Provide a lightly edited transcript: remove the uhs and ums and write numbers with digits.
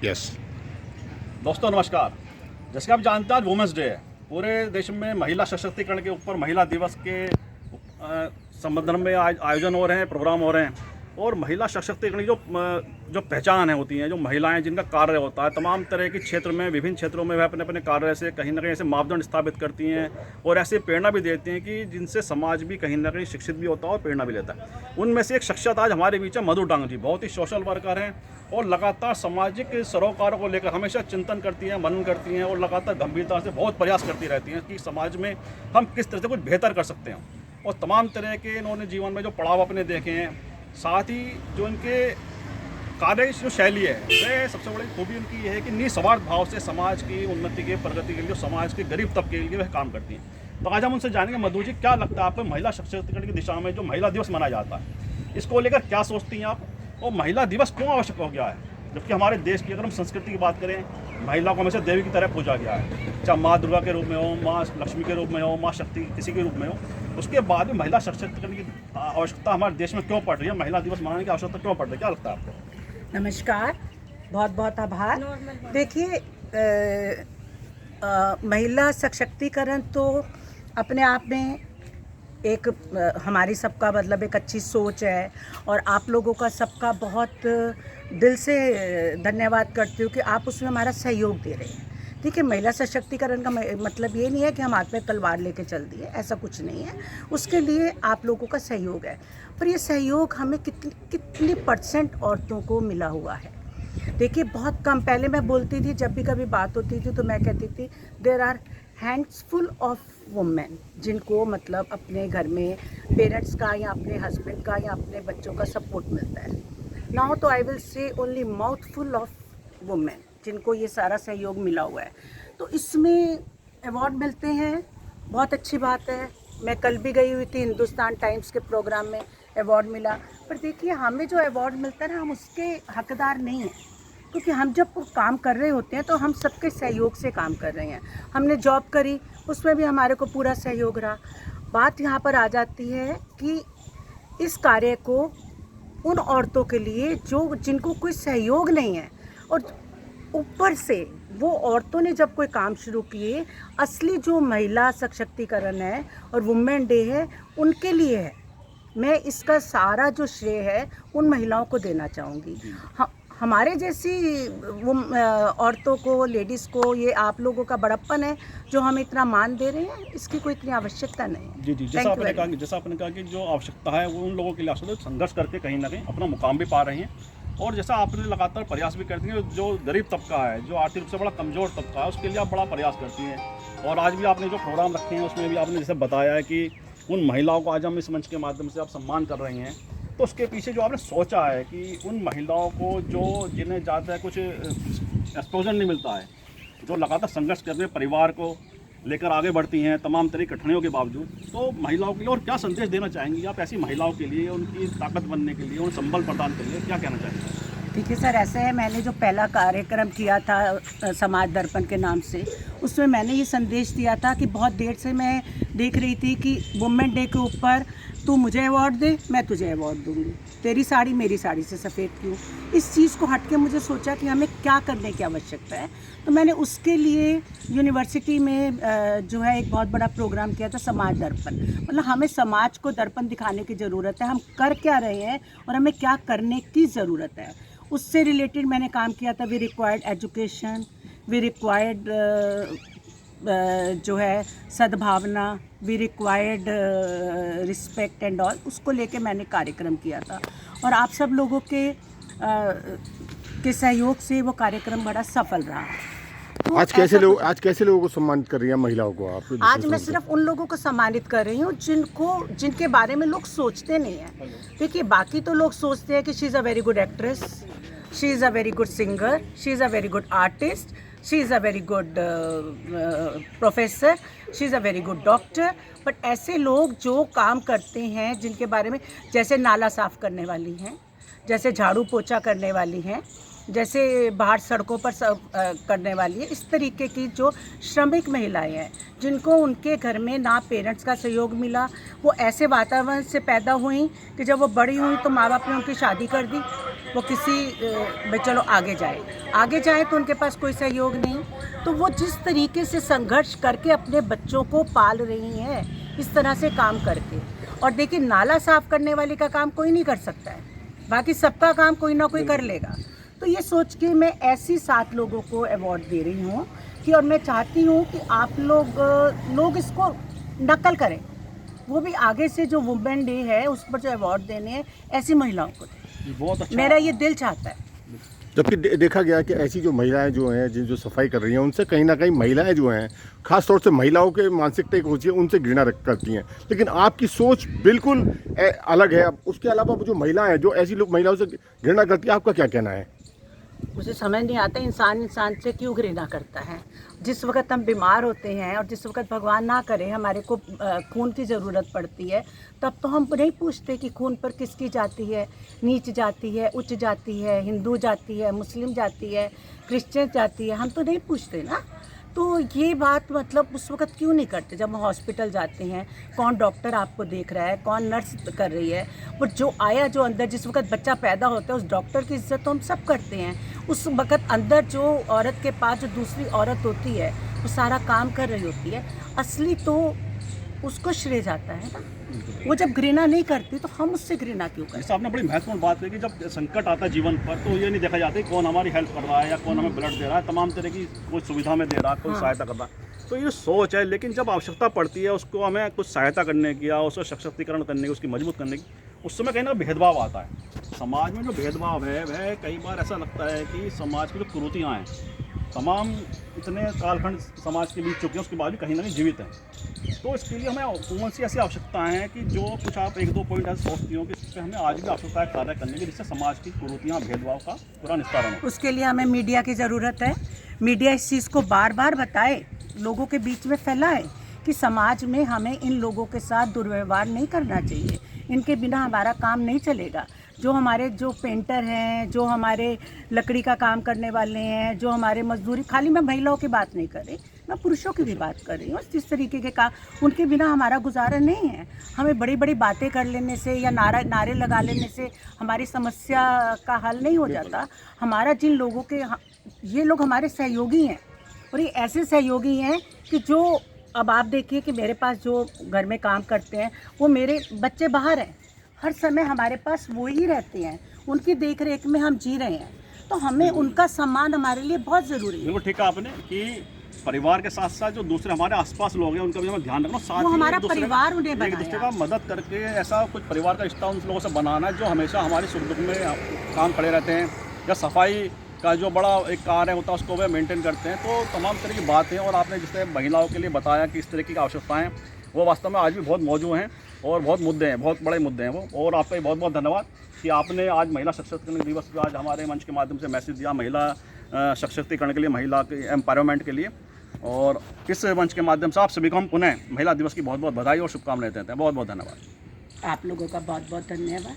Yes. दोस्तों नमस्कार। जैसे कि आप जानते हैं आज वुमेंस डे है। पूरे देश में महिला सशक्तिकरण के ऊपर महिला दिवस के संबंध में आज आयोजन हो रहे हैं, प्रोग्राम हो रहे हैं। और महिला सशक्तिकरण की जो पहचान है होती हैं, जो महिलाएं जिनका कार्य होता है तमाम तरह के क्षेत्र में, विभिन्न क्षेत्रों में वह अपने अपने कार्य से कहीं ना कहीं ऐसे मापदंड स्थापित करती हैं और ऐसे प्रेरणा भी देती हैं कि जिनसे समाज भी कहीं ना कहीं शिक्षित भी होता है और प्रेरणा भी लेता है। उनमें से एक शख्सियत आज हमारे बीच है, मधु डांग जी। बहुत ही सोशल वर्कर हैं और लगातार सामाजिक सरोकारों को लेकर हमेशा चिंतन करती हैं, मनन करती हैं और लगातार गंभीरता से बहुत प्रयास करती रहती हैं कि समाज में हम किस तरह से कुछ बेहतर कर सकते हैं। और तमाम तरह के इन्होंने जीवन में जो पड़ाव अपने देखे हैं, साथ ही जो इनके कार्य जो शैली है, वह सबसे बड़ी खूबी उनकी ये है कि निस्वार्थ भाव से समाज की उन्नति के, प्रगति के लिए, समाज के गरीब तबके के लिए वह काम करती हैं। तो आज हम उनसे जानेंगे, मधु जी क्या लगता है आपको महिला सशक्तिकरण की दिशा में जो महिला दिवस मनाया जाता है, इसको लेकर क्या सोचती हैं आप और महिला दिवस क्यों आवश्यक हो गया है? जबकि हमारे देश की अगर हम संस्कृति की बात करें, महिला को हमेशा देवी की तरह पूजा गया है, चाहे माँ दुर्गा के रूप में हो, माँ लक्ष्मी के रूप में हो, माँ शक्ति किसी के रूप में हो। उसके बाद भी महिला सशक्तिकरण की आवश्यकता हमारे देश में क्यों पड़ रही है, महिला दिवस मनाने की आवश्यकता क्यों पड़ रही है, क्या लगता है आपको? नमस्कार, बहुत बहुत आभार। देखिए, महिला सशक्तिकरण तो अपने आप में एक हमारी सबका मतलब एक अच्छी सोच है और आप लोगों का सबका बहुत दिल से धन्यवाद करती हूँ कि आप उसमें हमारा सहयोग दे रहे हैं। ठीक है, महिला सशक्तिकरण का मतलब ये नहीं है कि हम हाथ में तलवार लेके चल दिए, ऐसा कुछ नहीं है। उसके लिए आप लोगों का सहयोग है, पर ये सहयोग हमें कितनी परसेंट औरतों को मिला हुआ है। देखिए, बहुत कम। पहले मैं बोलती थी, जब भी कभी बात होती थी तो मैं कहती थी देयर आर हैंड्सफुल ऑफ वुमेन, जिनको मतलब अपने घर में पेरेंट्स का या अपने हस्बैंड का या अपने बच्चों का सपोर्ट मिलता है। नाउ तो I will say only mouthful of women, जिनको ये सारा सहयोग मिला हुआ है। तो इसमें अवार्ड मिलते हैं, बहुत अच्छी बात है। मैं कल भी गई हुई थी हिंदुस्तान टाइम्स के प्रोग्राम में, अवार्ड मिला। पर देखिए, हमें जो अवार्ड मिलता है ना, हम उसके हकदार नहीं हैं, क्योंकि हम जब काम कर रहे होते हैं तो हम सबके सहयोग से काम कर रहे हैं। हमने जॉब करी, उसमें भी हमारे को पूरा सहयोग रहा। बात यहाँ पर आ जाती है कि इस कार्य को उन औरतों के लिए जिनको कोई सहयोग नहीं है, और ऊपर से वो औरतों ने जब कोई काम शुरू किए, असली जो महिला सशक्तिकरण है और वुमेन डे है, उनके लिए है। मैं इसका सारा जो श्रेय है उन महिलाओं को देना चाहूँगी। हमारे जैसी औरतों को, लेडीज़ को, ये आप लोगों का बड़प्पन है जो हम इतना मान दे रहे हैं, इसकी कोई इतनी आवश्यकता नहीं है। जी, जैसा आपने कहा कि जो आवश्यकता है वो उन लोगों के लिए आवश्यक है, संघर्ष करके कहीं ना कहीं अपना मुकाम भी पा रही हैं। और जैसा आपने लगातार प्रयास भी करती हैं, जो गरीब तबका है, जो आर्थिक रूप से बड़ा कमज़ोर तबका है, उसके लिए आप बड़ा प्रयास करती हैं। और आज भी आपने जो प्रोग्राम रखे हैं उसमें भी आपने जैसे बताया है कि उन महिलाओं को आज हम इस मंच के माध्यम से आप सम्मान कर रही हैं। तो उसके पीछे जो आपने सोचा है कि उन महिलाओं को जिन्हें ज़्यादा कुछ एक्सपोजर नहीं मिलता है, जो लगातार संघर्ष करते परिवार को लेकर आगे बढ़ती हैं तमाम तरह की कठिनाइयों के बावजूद, तो महिलाओं के लिए और क्या संदेश देना चाहेंगी आप ऐसी महिलाओं के लिए, उनकी ताकत बनने के लिए, उन संबल प्रदान के लिए क्या कहना चाहेंगे? देखिए सर, ऐसे है, मैंने जो पहला कार्यक्रम किया था समाज दर्पण के नाम से, उसमें मैंने ये संदेश दिया था कि बहुत देर से मैं देख रही थी कि वुमेन डे के ऊपर तू मुझे अवार्ड दे, मैं तुझे अवार्ड दूंगी, तेरी साड़ी मेरी साड़ी से सफ़ेद क्यों। इस चीज़ को हट के मुझे सोचा कि हमें क्या करने की आवश्यकता है। तो मैंने उसके लिए यूनिवर्सिटी में जो है एक बहुत बड़ा प्रोग्राम किया था, समाज दर्पण। मतलब हमें समाज को दर्पण दिखाने की ज़रूरत है, हम कर क्या रहे हैं और हमें क्या करने की ज़रूरत है। उससे रिलेटेड मैंने काम किया था। We required education, we required जो है सद्भावना, we required respect and all, उसको लेके मैंने कार्यक्रम किया था। और आप सब लोगों के सहयोग से वो कार्यक्रम बड़ा सफल रहा। तो आज कैसे लोगों को सम्मानित कर रही हैं महिलाओं को आप? आज मैं सिर्फ उन लोगों को सम्मानित कर रही हूँ जिनके बारे में लोग सोचते नहीं हैं। देखिए, बाकी तो लोग सोचते हैं कि she is a very good actress, she is a very good singer, she is a very good artist, she is a very good professor, she is a very good doctor. But ऐसे लोग जो काम करते हैं, जिनके बारे में, जैसे नाला साफ़ करने वाली हैं, जैसे झाड़ू पोछा करने वाली हैं, जैसे बाहर सड़कों पर करने वाली है, इस तरीके की जो श्रमिक महिलाएं हैं, जिनको उनके घर में ना पेरेंट्स का सहयोग मिला, वो ऐसे वातावरण से पैदा हुई कि जब वो बड़ी हुई तो माँ बाप ने उनकी शादी कर दी, वो किसी में चलो आगे जाए तो उनके पास कोई सहयोग नहीं, तो वो जिस तरीके से संघर्ष करके अपने बच्चों को पाल रही हैं इस तरह से काम करके। और देखिए, नाला साफ करने वाले का काम कोई नहीं कर सकता है, बाकी सबका काम कोई ना कोई कर लेगा। तो ये सोच के मैं ऐसी 7 लोगों को अवार्ड दे रही हूँ कि, और मैं चाहती हूँ कि आप लोग इसको नकल करें, वो भी आगे से जो वुमेन डे है उस पर जो अवार्ड देने हैं ऐसी महिलाओं को दें। बहुत अच्छा। मेरा ये दिल चाहता है। जबकि देखा गया कि ऐसी जो महिलाएं जो हैं जो सफाई कर रही हैं, उनसे कहीं ना कहीं महिलाएं जो हैं, खास तौर से महिलाओं के मानसिकता एक होती है, उनसे घृणा करती हैं, लेकिन आपकी सोच बिल्कुल अलग है। अब उसके अलावा जो महिलाएं जो ऐसी लोग महिलाओं से घृणा करती है, आपका क्या कहना है? मुझे समझ नहीं आता इंसान से क्यों घृणा करता है। जिस वक्त हम बीमार होते हैं और जिस वक्त भगवान ना करे हमारे को खून की ज़रूरत पड़ती है, तब तो हम नहीं पूछते कि खून पर किसकी जाती है, नीच जाती है, उच्च जाती है, हिंदू जाती है, मुस्लिम जाती है, क्रिश्चियन जाती है, हम तो नहीं पूछते ना। तो ये बात मतलब उस वक्त क्यों नहीं करते? जब हम हॉस्पिटल जाते हैं, कौन डॉक्टर आपको देख रहा है, कौन नर्स कर रही है, वो जो अंदर जिस वक्त बच्चा पैदा होता है उस डॉक्टर की इज्जत तो हम सब करते हैं। उस वक्त अंदर जो औरत के पास जो दूसरी औरत होती है वो सारा काम कर रही होती है, असली तो उसको श्रेय जाता है ना। वो जब घृणा नहीं करती तो हम उससे घृणा क्यों करें? जैसे आपने बड़ी महत्वपूर्ण बात कही कि जब संकट आता है जीवन पर, तो ये नहीं देखा जाता कि कौन हमारी हेल्प कर रहा है या कौन हमें ब्लड दे रहा है, तमाम तरह की कोई सुविधा में दे रहा है, कोई सहायता कर रहा है। तो ये सोच है, लेकिन जब आवश्यकता पड़ती है उसको हमें कुछ सहायता करने की या उसको सशक्तिकरण करने की, उसकी मजबूत करने की, उस समय कहीं ना भेदभाव आता है। समाज में जो भेदभाव है वह कई बार ऐसा लगता है कि समाज की जो कुरीतियाँ हैं, तमाम इतने कालखंड समाज के बीच चुके हैं, उसके बाद भी कहीं ना कहीं जीवित हैं। तो इसके लिए हमें कौन सी ऐसी आवश्यकता है कि जो कुछ आप 1-2 पॉइंट ऐसे सोचती हो कि इस पर हमें आज भी आवश्यकता है कार्य करने की, जिससे समाज की कुरीतियाँ, भेदभाव का पूरा निस्तारण हो? उसके लिए हमें मीडिया की ज़रूरत है। मीडिया इस चीज़ को बार बार बताए, लोगों के बीच में फैलाए कि समाज में हमें इन लोगों के साथ दुर्व्यवहार नहीं करना चाहिए, इनके बिना हमारा काम नहीं चलेगा। जो पेंटर हैं, जो हमारे लकड़ी का काम करने वाले हैं, जो हमारे मजदूरी, खाली मैं महिलाओं की बात नहीं कर रही, मैं पुरुषों की भी बात कर रही हूँ। जिस तरीके के काम, उनके बिना हमारा गुजारा नहीं है। हमें बड़ी बड़ी बातें कर लेने से या नारे लगा लेने से हमारी समस्या का हल नहीं हो जाता। हमारा जिन लोगों के, ये लोग हमारे सहयोगी हैं, और ये ऐसे सहयोगी हैं कि जो, अब आप देखिए कि मेरे पास जो घर में काम करते हैं, वो मेरे बच्चे बाहर हैं, हर समय हमारे पास वो ही रहते हैं, उनकी देख रेख में हम जी रहे हैं, तो हमें उनका सम्मान हमारे लिए बहुत ज़रूरी है। बिल्कुल ठीक है आपने कि परिवार के साथ साथ जो दूसरे हमारे आसपास लोग हैं उनका भी हमें ध्यान रखना, साथ वो ही हमारा एक दूसरे परिवार उन्हें एक दूसरे बनाया। का मदद करके ऐसा कुछ परिवार का रिश्ता उन लोगों से बनाना है जो हमेशा हमारे सुख दुख में काम खड़े रहते हैं, या सफाई का जो बड़ा एक कार्य होता है उसको वे मेंटेन करते हैं। तो तमाम तरह की बातें, और आपने जिससे महिलाओं के लिए बताया कि इस तरह की आवश्यकताएँ वो वास्तव में आज भी बहुत मौजूद हैं और बहुत मुद्दे हैं, बहुत बड़े मुद्दे हैं वो। और आपका बहुत बहुत धन्यवाद कि आपने आज महिला सशक्तिकरण दिवस पर आज हमारे मंच के माध्यम से मैसेज दिया महिला सशक्तिकरण के लिए, महिला के एम्पावरमेंट के लिए। और इस मंच के माध्यम से आप सभी को हम पुनः महिला दिवस की बहुत बहुत बधाई और शुभकामनाएं देते हैं। बहुत बहुत धन्यवाद। आप लोगों का बहुत बहुत धन्यवाद।